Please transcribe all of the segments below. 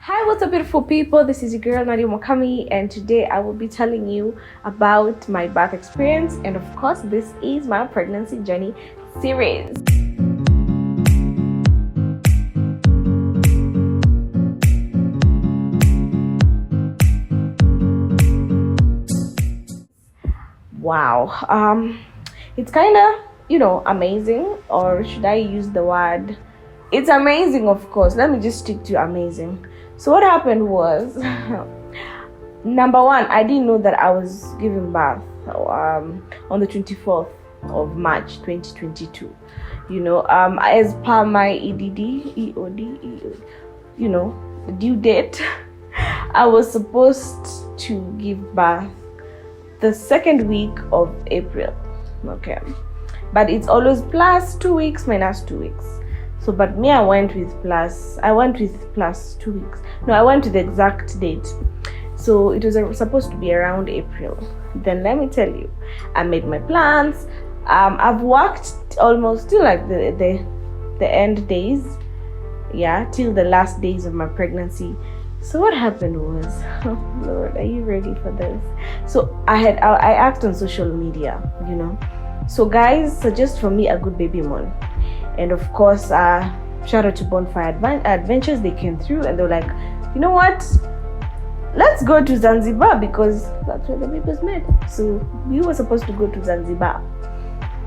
Hi, what's up beautiful people? This is your girl Nadia and today I will be telling you about my birth experience, and of course this is my pregnancy journey series. Wow. It's kind of, amazing, or should I use the word? It's amazing, of course. Let me just stick to amazing. So what happened was, number one, I didn't know that I was giving birth on the 24th of March 2022. As per my EOD, the due date, I was supposed to give birth the second week of April. Okay, but it's always plus 2 weeks minus 2 weeks. So, but me, I went with plus 2 weeks. No, I went to the exact date. So it was supposed to be around April. Then let me tell you, I made my plans. I've worked almost till like the end days, till the last days of my pregnancy. So what happened was, oh Lord, are you ready for this? So I act on social media, So guys, suggest for me a good baby moon. And of course, shout out to Bonfire Adventures. They came through and they were like, you know what? Let's go to Zanzibar because that's where the baby was made. So we were supposed to go to Zanzibar.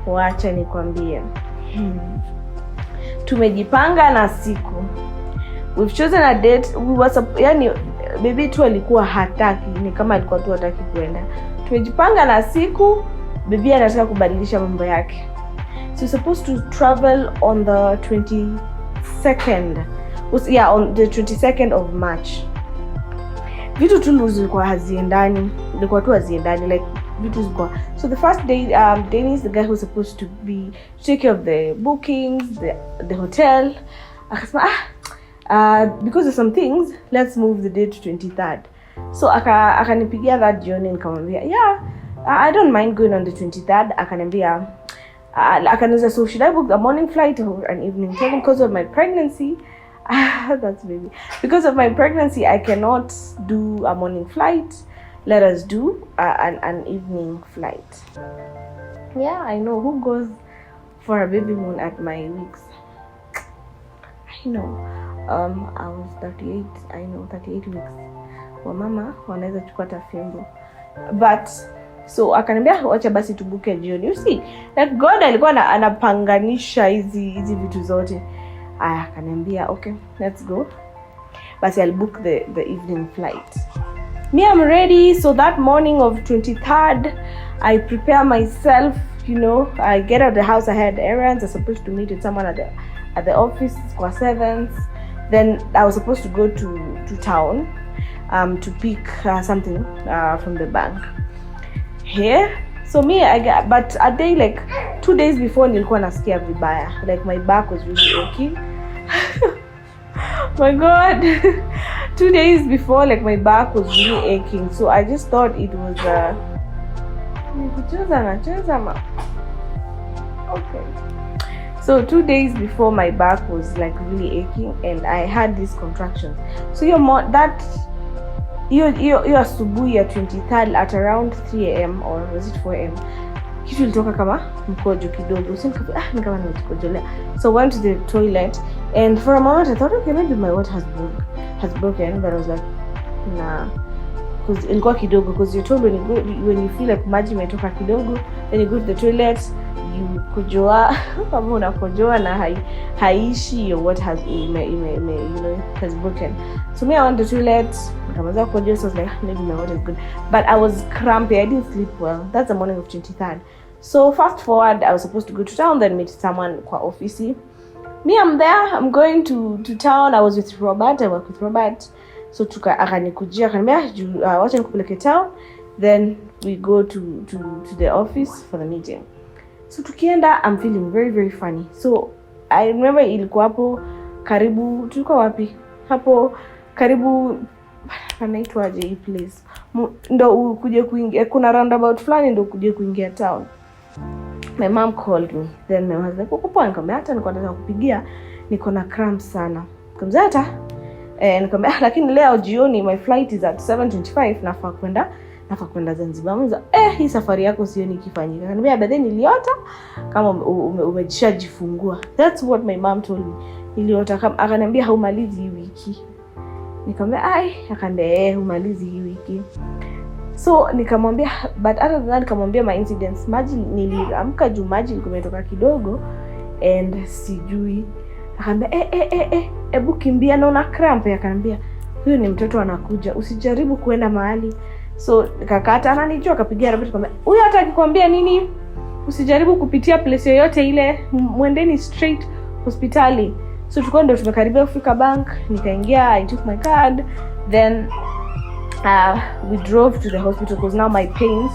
Wacha nikwambie. Tumejipanga na siku. We've chosen a date. We were baby tu alikuwa hataki, ni kama alikuwa tu hataki kuenda. Tumejipanga na siku, baby anataka kubadilisha mambo yake. So we're supposed to travel on the 22nd. On the 22nd of March. Vitu tu zilikuwa haziendani. Like vitu zilikuwa. So the first day, Dennis, the guy who was supposed to take care of the bookings, the hotel, akasema because of some things, let's move the date to 23rd. So akanipigia that jioni nikamwambia, I don't mind going on the 23rd. Akaniambia akaniuliza, so should I book a morning flight or an evening flight? Because of my pregnancy, that's baby. Because of my pregnancy, I cannot do a morning flight. Let us do an evening flight. Yeah, I know who goes for a baby moon at my weeks. I know. I was 38. I know 38 weeks. Wamama wanaweza chukua tafimbo. But so akaniambia wacha basi tubuke jioni. You see, like God alikuwa anapanganisha hizi vitu zote. Akaniambia okay, let's go. But I'll book the evening flight. Me, I'm ready. So that morning of 23rd, I prepare myself, I get out of the house. I had errands. I was supposed to meet with someone at the office for 7th. Then I was supposed to go to town to pick something from the bank. Here, so me, but a day, like 2 days before, nilikuwa nasikia vibaya. Like my back was really aching. My God, 2 days before, like my back was really aching. So I just thought it was okay. So 2 days before, my back was like really aching, and I had these contractions. So your asubuhi ya 23rd at around 3 a.m. or was it 4 a.m. kitu ilitoka kama mkojo kidogo. So nikama nimekojolea. So went to the toilet, and for a moment I thought, okay, maybe my water has broken, but I was like, nah, because ilikuwa kidogo. Because you told when you feel like maji imetoka kidogo, then you go to the toilet, you kojoa kama unakojoa na haishi, your water has has broken. So me, I went to the toilet, nikamaliza kukojoa. So I was like, maybe my water is good, but I was crampy. I didn't sleep well. That's the morning of 23rd. So fast forward, I was supposed to go to town, then meet someone kwa office. Me, I'm there. I'm going to town. I was with Robert. I work with Robert. So akanikujia akaniambia, wacha nikupeleke town, then we go to the office for the meeting. So tukienda, I'm feeling very very funny. So I remember ilikuwa hapo karibu, tulikuwa wapi? Hapo karibu, panaitwaje hii place? Ndo ukuje kuingia, kuna roundabout fulani ndo ukuje kuingia town. My mom called me. Then my husband, uko poa? Nikamwambia hata niko nataka kupigia, niko na cramps sana. Nikamwambia hata Nikamwambia lakini leo jioni my flight is at 7:25, nafaa kwenda Zanzibar. Mwanzo hii safari yako sioni ikifanyika. Akaniambia baadaye niliota kama umejishajifungua. That's what my mom told me. Niliota kama, akaniambia haumalizi hii wiki. Nikamwambia akaniambia humalizi hii wiki. So nikamwambia, but other than that nikamwambia my incidents. Maji niliamka juu maji ilikuwa imetoka kidogo and sijui. Akaniambia hebu kimbia na una cramp. Akaniambia huyu ni mtoto anakuja, usijaribu kuenda mahali. So nikakata, ananijua, akapigia Robert akamwambia huyu hata akikwambia nini usijaribu kupitia place yoyote ile, mwendeni straight hospitali. So tulikuwa ndo tumekaribia kufika bank, nikaingia, I took my card, then we drove to the hospital because now my pains,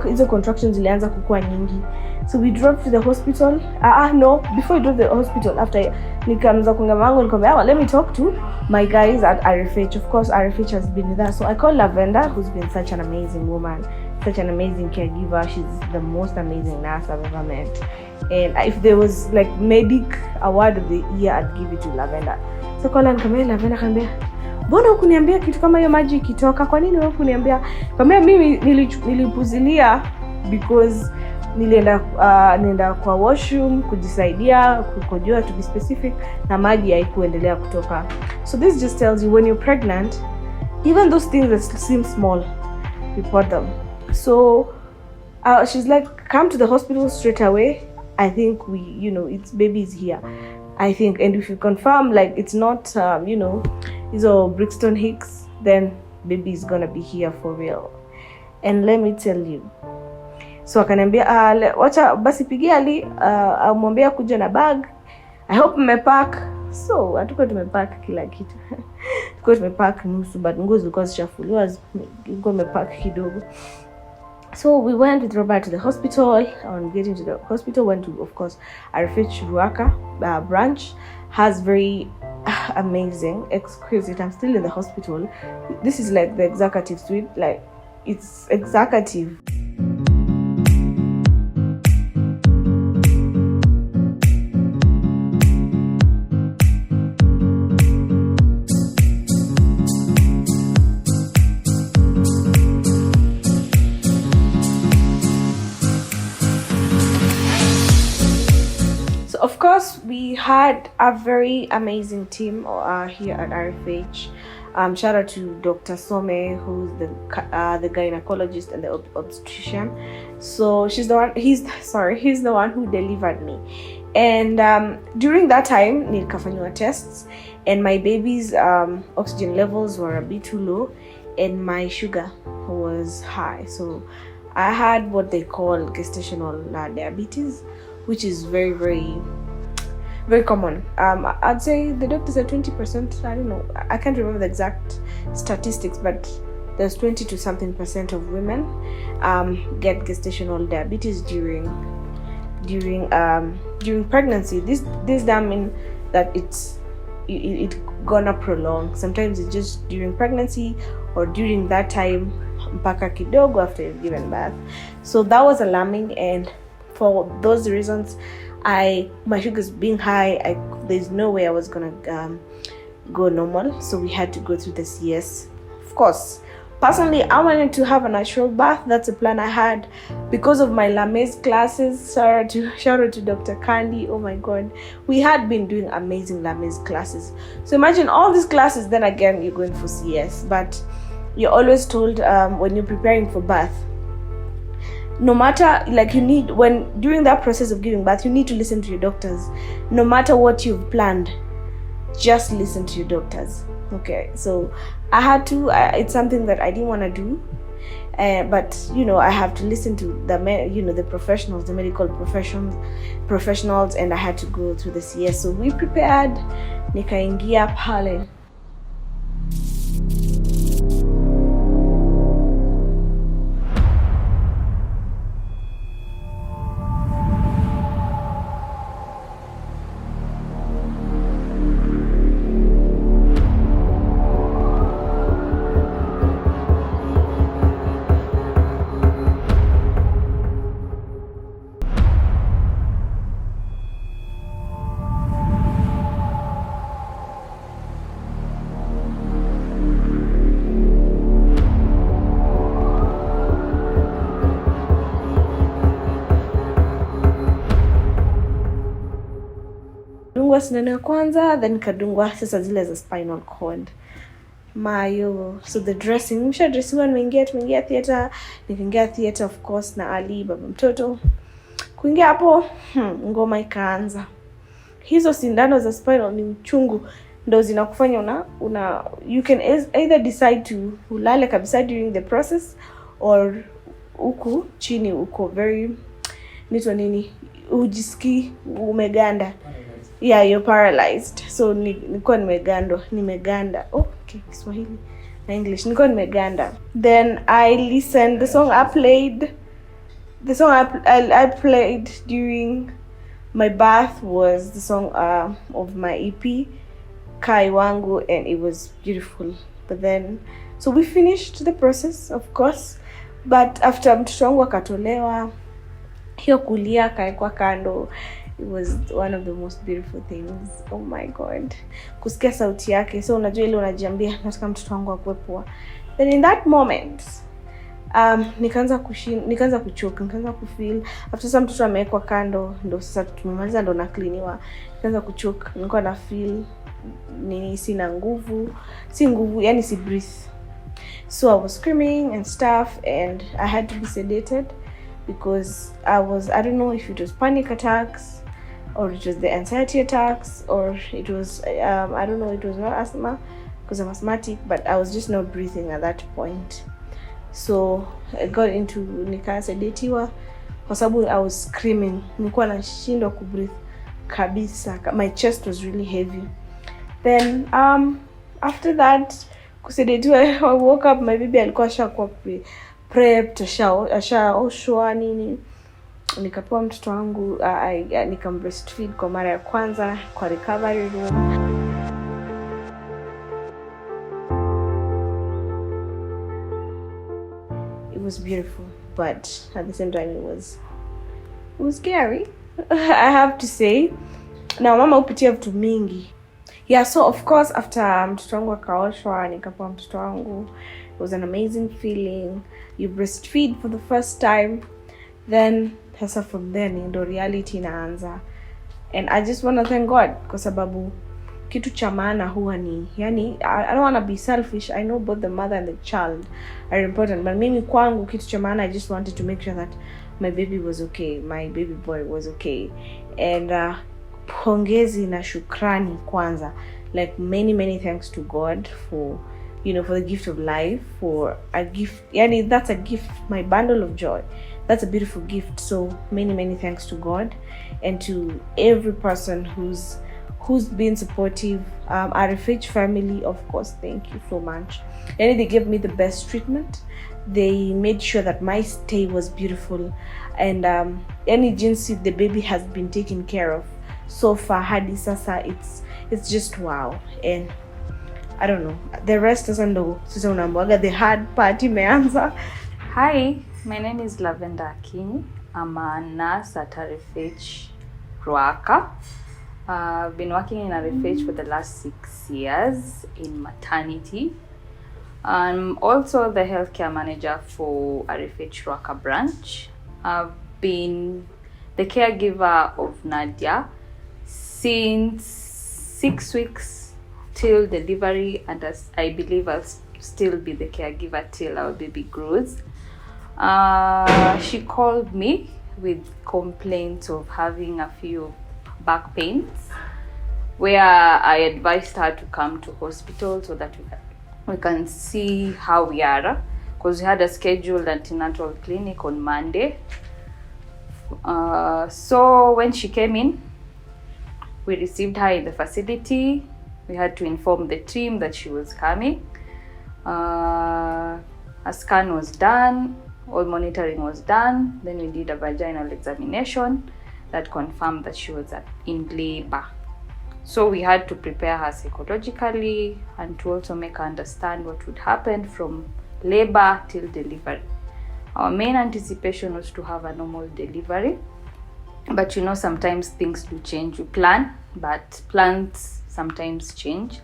hizo contractions zilianza kukua nyingi. So we drove to the hospital. No, before we drove to the hospital, after nikamza kunga mangu, nikamwambia let me talk to my guys at RFH. Of course RFH has been there. So I called Lavender, who's been such an amazing woman, such an amazing caregiver. She's the most amazing nurse I've ever met. And if there was like medic award of the year, I'd give it to Lavender. So call and come Lavender, akaniambia mbona hukuniambia kitu kama hiyo maji ikitoka? Kwa nini wewe hukuniambia? Kama mimi nilipuzilia because nilienda kwa washroom kujisaidia, kukojoa to be specific, na maji haikuendelea kutoka. So this just tells you when you're pregnant, even those things that seem small, report them. So she's like, come to the hospital straight away. I think it's baby's here. I think, and if you confirm like it's not these are Brixton Hicks, then baby is gonna be here for real. And let me tell you, so akaniambia wacha basi pigia Ali, amwambia kuja na bag. I hope mmepack. So hatuko tumepack kila kitu. Tuko tumepack nusu, but nguo zilikuwa zishafuliwa, tulikuwa tumepack kidogo. So we went with Robert to the hospital. On getting to the hospital, went to, of course, RFH Ruaka branch. Has very amazing, exquisite. I'm still in the hospital. This is like the executive suite. Like, it's executive. Of course, we had a very amazing team here at RFH. Shout out to Dr. Some, who's the gynecologist and the obstetrician. So he's the one who delivered me. And during that time, nikafanywa tests, and my baby's oxygen levels were a bit too low, and my sugar was high. So I had what they call gestational diabetes, which is very, very, very common. I'd say the doctor said 20%. I don't know. I can't remember the exact statistics, but there's 20 to something % of women get gestational diabetes during pregnancy. This doesn't mean that it's gonna prolong. Sometimes it's just during pregnancy or during that time mpaka kidogo after you've given birth. So that was alarming, and for those reasons, my sugars being high, there's no way I was gonna go normal. So we had to go through the CS. Of course, personally, I wanted to have a natural birth. That's a plan I had because of my Lames classes. Shout out to Dr. Candy. Oh my God, we had been doing amazing Lames classes. So imagine all these classes, then again you're going for CS. But you're always told when you're preparing for birth, no matter, like, during that process of giving birth, you need to listen to your doctors. No matter what you've planned, just listen to your doctors. Okay, so I had to, it's something that I didn't want to do, but I have to listen to the professionals, the medical professionals, and I had to go through the CS. So we prepared, nikaingia pale. nikadungwa sindano ya kwanza, then nikadungwa sasa zile za spinal cord. Mayo, so the dressing, msha dressing one tumeingia theater, nikaingia theater of course na Ali baba mtoto. Kuingia hapo, ngoma ikaanza. Hizo sindano za spinal ni uchungu, ndo zinakufanya you can either decide to ulale kabisa during the process, or uku chini uko very ujiski umeganda. Yeah, you're paralyzed. So nilikuwa nimeganda. Okay, Kiswahili na English. Nilikuwa nimeganda. Then I listened. The song I played during my birth was the song of my EP, Kai Wangu, and it was beautiful. But then, so we finished the process, of course. But after mtoto wangu akatolewa, hiyo kulia kaekwa kando, it was one of the most beautiful things. Oh my God, kusikia sauti yake. So unajua ile unajiambia nataka mtoto wangu akue poa. Then in that moment nikaanza kuchoka, nikaanza kufeel after some mtoto amewekwa kando, ndo sasa tumemaliza, ndo na cleaniwa, nikaanza kuchoka, nilikuwa na feel sina nguvu, yani si breathe. So I was screaming and stuff, and I had to be sedated because I don't know if it was panic attacks or it was the anxiety attacks, or it was I don't know, it was not asthma because I'm asthmatic, but I was just not breathing at that point. So I got into nikasedatiwa kwa sababu I was screaming, nilikuwa nashindwa kubreathe kabisa, my chest was really heavy. Then after that kusedatiwa, I woke up, my baby alikuwa ashakuwa prepped, ashaoshwa nini, nikapewa mtoto wangu, nikambreastfeed kwa mara ya kwanza kwa recovery room. It was beautiful, but at the same time it was scary. I have to say. Now mama upitia vitu mingi. Yeah, so of course after mtoto wangu akaoshwa, nikapewa mtoto wangu, it was an amazing feeling. You breastfeed for the first time, then sasa from there ndo reality inaanza. And I just want to thank God kwa sababu kitu cha maana huwa ni, yani I don't want to be selfish. I know both the mother and the child are important, but mimi kwangu kitu cha maana, I just wanted to make sure that my baby was okay, my baby boy was okay. And pongezi na shukrani kwanza, like many thanks to God for for the gift of life, for a gift, yani that's a gift, my bundle of joy, that's a beautiful gift. So many thanks to God and to every person who's been supportive. RFH family, of course, thank you so much. And they gave me the best treatment. They made sure that my stay was beautiful, and any jinsi the baby has been taken care of so far. Hadi sasa it's just wow. And I don't know, the rest doesn't know. Sasa unamwaga the hard part imeanza. Hi, my name is Lavenda Akinyi. I'm a nurse at RFH Ruaka. I've been working in RFH for the last 6 years in maternity. I'm also the healthcare manager for RFH Ruaka branch. I've been the caregiver of Nadia since 6 weeks till delivery, and as I believe I'll still be the caregiver till our baby grows. She called me with complaints of having a few back pains, where I advised her to come to hospital so that we can see how we are, because we had a scheduled antenatal clinic on Monday. So when she came in, we received her in the facility. We had to inform the team that she was coming. A scan was done, all monitoring was done. Then we did a vaginal examination that confirmed that she was in labor. So we had to prepare her psychologically and to also make her understand what would happen from labor till delivery. Our main anticipation was to have a normal delivery, but sometimes things do change. We plan, but plans sometimes change.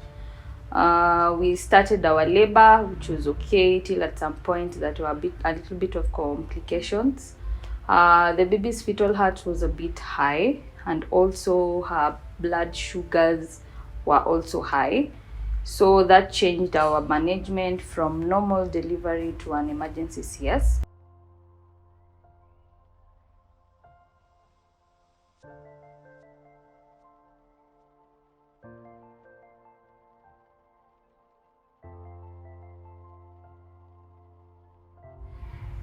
We started our labor, which was okay, till at some point that were a little bit of complications. The baby's fetal heart was a bit high, and also her blood sugars were also high. So that changed our management from normal delivery to an emergency CS.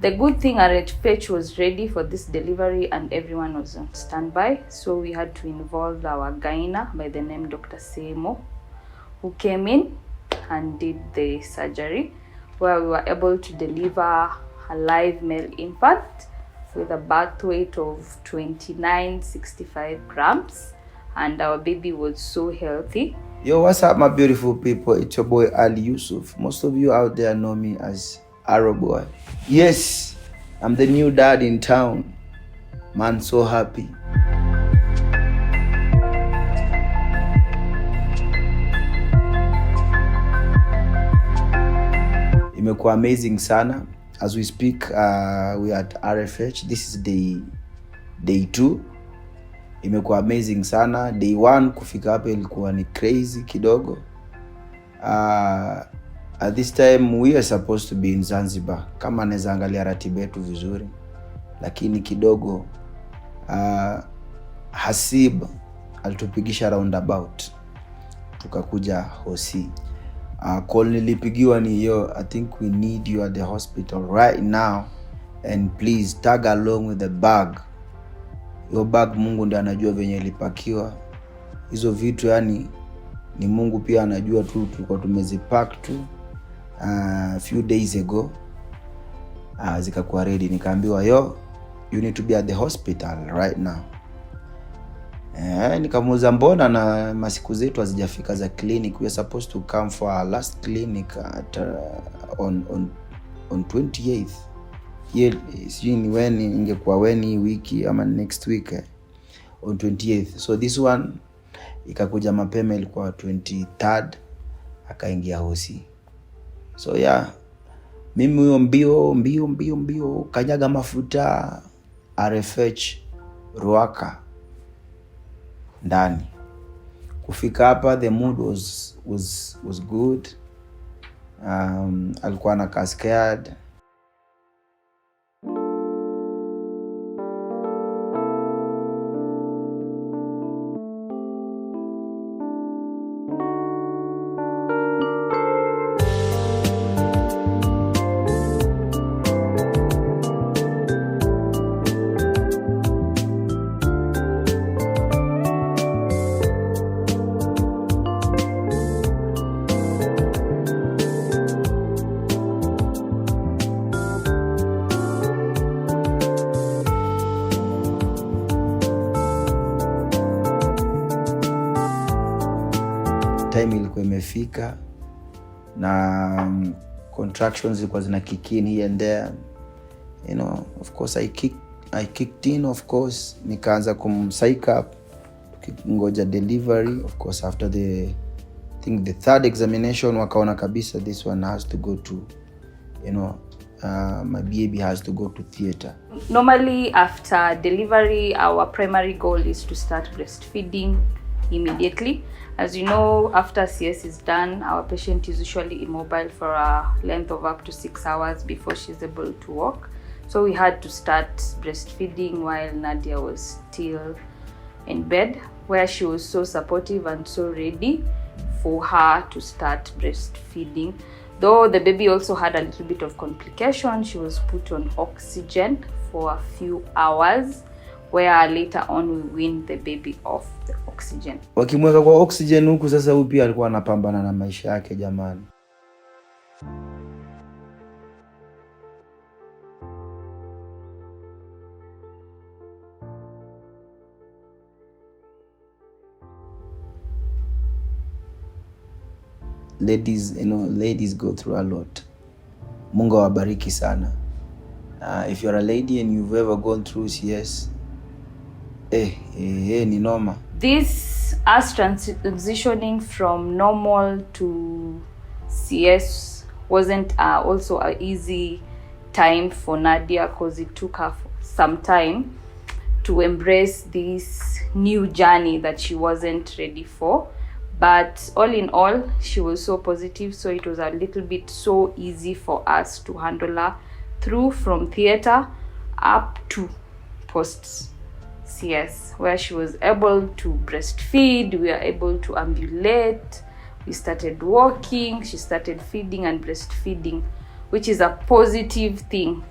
The good thing, RFH was ready for this delivery and everyone was on standby. So we had to involve our gyna by the name Dr. Semo, who came in and did the surgery, where we were able to deliver a live male infant with a birth weight of 2965 grams, and our baby was so healthy. Yo, what's up, my beautiful people? It's your boy Ali Yusuf. Most of you out there know me as Arrow Boy. Yes, I'm the new dad in town. Man, so happy. Imekuwa amazing sana. As we speak, we are at RFH. This is day 2. Imekuwa amazing sana. Day 1 kufika hapa ilikuwa ni crazy kidogo. At this time we are supposed to be in Zanzibar, kama naweza angalia ratiba yetu vizuri, lakini kidogo Hasib alitupigisha roundabout tukakuja Hosi. Call nilipigiwa ni yo, I think we need you at the hospital right now and please tag along with the bag. Yo bag Mungu ndiye anajua venye ilipakiwa. Hizo vitu yani ni Mungu pia anajua tu, tulikuwa tumezipack tu few days ago. Zikakuwa ready, nikaambiwa yo, you need to be at the hospital right now. Nikamuuliza mbona na masiku zetu hazijafika za clinic. We are supposed to come for our last clinic at on 28th. Sijui ni when ingekuwa when wiki ama next week on 28th. So this one ikakuja mapema, ilikuwa 23rd akaingia Hosi. So yeah, mimi huyo mbio kanyaga mafuta RFH Ruaka ndani. Kufika hapa the mood was good. Alikuwa na cascade. Time ilikuwa imefika na contractions zilikuwa zina kick in here and there. You know, of course I kicked in, of course nikaanza psych up tukingoja delivery. Of course after the third examination wakaona kabisa this one has to go to, you know, my baby has to go to theater. Normally after delivery our primary goal is to start breastfeeding immediately. As you know, after CS is done, our patient is usually immobile for a length of up to 6 hours before she's able to walk. So we had to start breastfeeding while Nadia was still in bed, where she was so supportive and so ready for her to start breastfeeding. Though the baby also had a little bit of complication, she was put on oxygen for a few hours, where later on we weaned the baby off the oxygen. Wakimweka kwa oxygen huku sasa, huyu pia alikuwa anapambana na maisha yake jamani. Ladies, you know, ladies go through a lot. Mungu awabariki sana. If you're a lady and you've ever gone through CS, ni noma. This, us transitioning from normal to CS, wasn't also an easy time for Nadia, because it took her some time to embrace this new journey that she wasn't ready for. But all in all, she was so positive, so it was a little bit so easy for us to handle her through from theater up to post CS, where she was able to breastfeed, we were able to ambulate, we started walking, she started feeding and breastfeeding, which is a positive thing.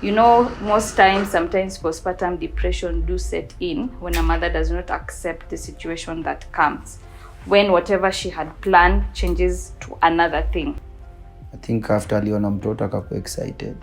You know, most times, sometimes postpartum depression do set in when a mother does not accept the situation that comes, when whatever she had planned changes to another thing. I think after aliona mtoto akakuwa excited.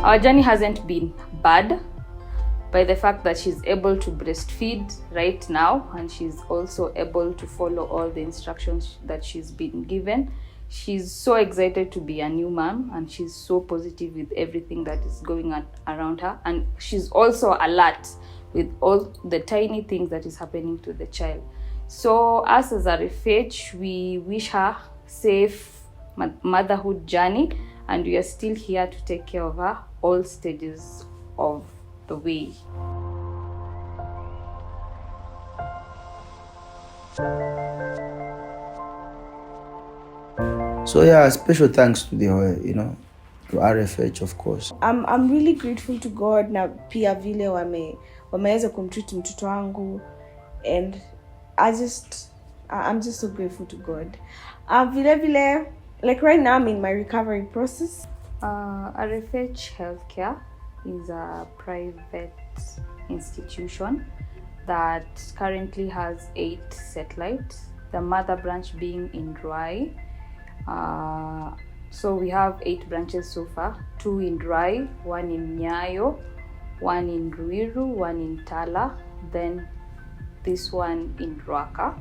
Our journey hasn't been bad by the fact that she's able to breastfeed right now, and she's also able to follow all the instructions that she's been given. She's so excited to be a new mom, and she's so positive with everything that is going on around her, and she's also alert with all the tiny things that is happening to the child. So us as a refuge, we wish her safe motherhood journey, and we are still here to take care of her all stages of the way. So yeah, special thanks to the to RFH, of course. I'm really grateful to God na pia vile wameweza kumtreat mtoto wangu, and I'm just so grateful to God. Vile like right now I'm in my recovery process. RFH Healthcare is a private institution that currently has 8 satellites, the mother branch being in Ruai. So we have 8 branches so far, 2 in Ruai, 1 in Nyayo, 1 in Ruiru, 1 in Tala, then this one in Ruaka.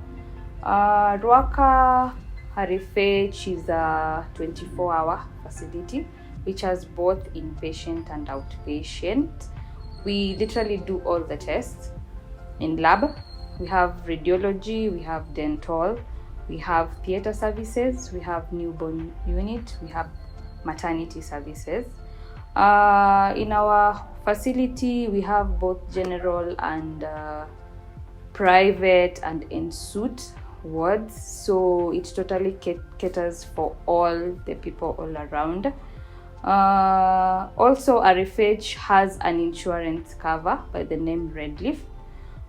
Ruaka RFH is a 24-hour facility which has both inpatient and outpatient. We literally do all the tests in lab. We have radiology, we have dental, we have theater services, we have newborn unit, we have maternity services. In our facility, we have both general and private and en-suite wards, so it totally caters for all the people all around. Also, RFH has an insurance cover by the name Redleaf.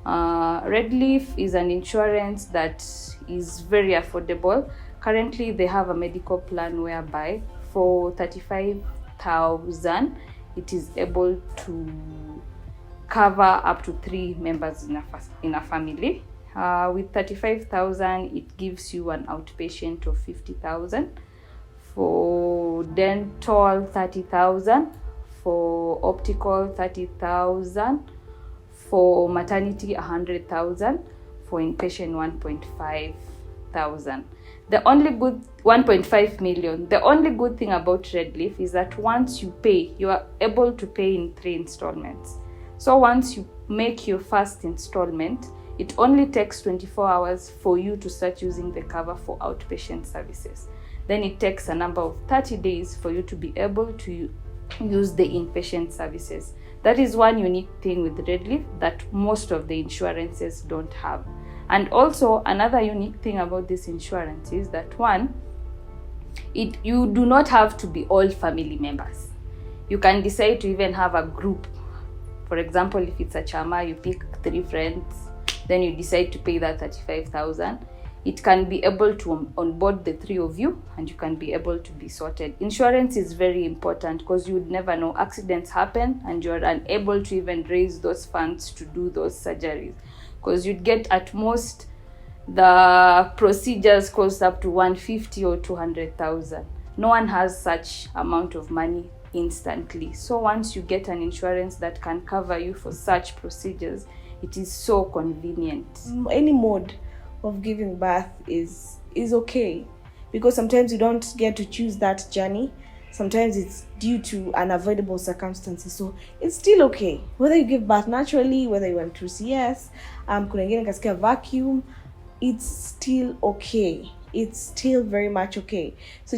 Redleaf is an insurance that is very affordable. Currently, they have a medical plan whereby for 35,000, it is able to cover up to 3 members in a family. With 35,000, it gives you an outpatient of 50,000. For dental, 30,000. For optical, 30,000. For maternity, 100,000. For inpatient, 1.5 million. 1.5 million. The only good thing about Redleaf is that once you pay, you are able to pay in 3 installments. So once you make your first installment, it only takes 24 hours for you to start using the cover for outpatient services. Then it takes a number of 30 days for you to be able to use the inpatient services. That is one unique thing with Redleaf that most of the insurances don't have. And also another unique thing about this insurance is that you do not have to be all family members. You can decide to even have a group. For example, if it's a chama, you pick 3 friends, then you decide to pay that 35,000. It can be able to onboard the 3 of you, and you can be able to be sorted. Insurance is very important because you would never know. Accidents happen and you're unable to even raise those funds to do those surgeries, because you'd get at most the procedures cost up to 150 or 200,000. No one has such amount of money instantly. So once you get an insurance that can cover you for such procedures, it is so convenient. Any mode of giving birth is okay, because sometimes you don't get to choose that journey. sometimes it's due to unavoidable circumstances. So it's still okay whether you give birth naturally, whether you went through CS, kuna ingine kasikia vacuum, it's still okay. It's still very much okay. So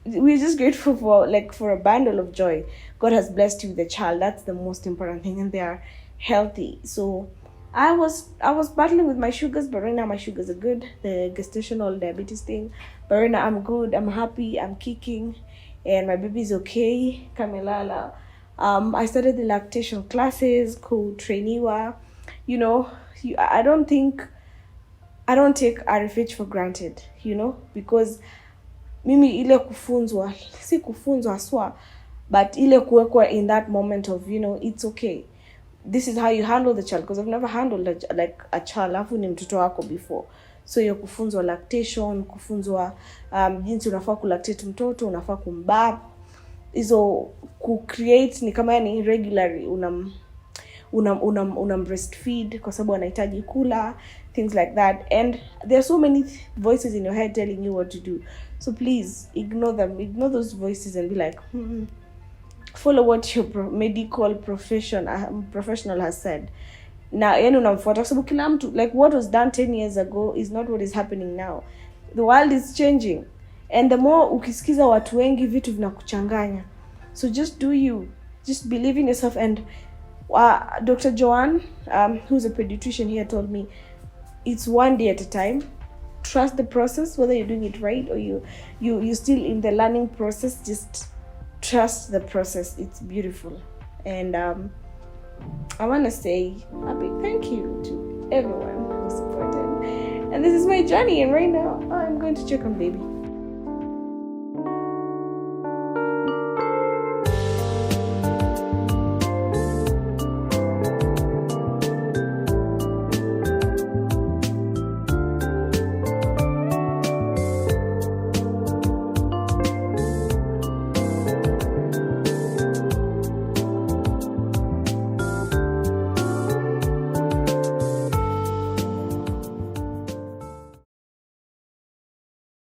we're just grateful for a bundle of joy. God has blessed you with a child. That's the most important thing, and they are healthy. So I was battling with my sugars, but right now my sugars are good. The gestational diabetes thing, but right now I'm good. I'm happy. I'm kicking, and my baby's okay. Kamelala. I started the lactation classes, co-trainiwa. I don't take RFH for granted, because mimi ile kufunzwa, si kufunzwa swa, but ile kuwekwa in that moment of, it's okay. This is how you handle the child, because I've never handled a child afu ni mtoto wako before. So you kufunzwa lactation, kufunzwa jinsi unafaa kulactate mtoto, unafaa kumbab. Hizo create ni kama yani regularly unam breastfeed kwa sababu anahitaji kula, things like that. And there are so many voices in your head telling you what to do. So please ignore them. Ignore those voices and be like, follow what your medical professional has said. Na yani unamfuata kwa sababu kila mtu, like what was done 10 years ago is not what is happening now. The world is changing, and the more ukisikiza watu wengi vitu vinakuchanganya. So just do you, just believe in yourself. And Dr. Joanne, who's a pediatrician here, told me it's one day at a time. Trust the process, whether you're doing it right or you're still in the learning process. Just trust the process. It's beautiful. And I want to say a big thank you to everyone who supported. And this is my journey, and right now I'm going to check on baby.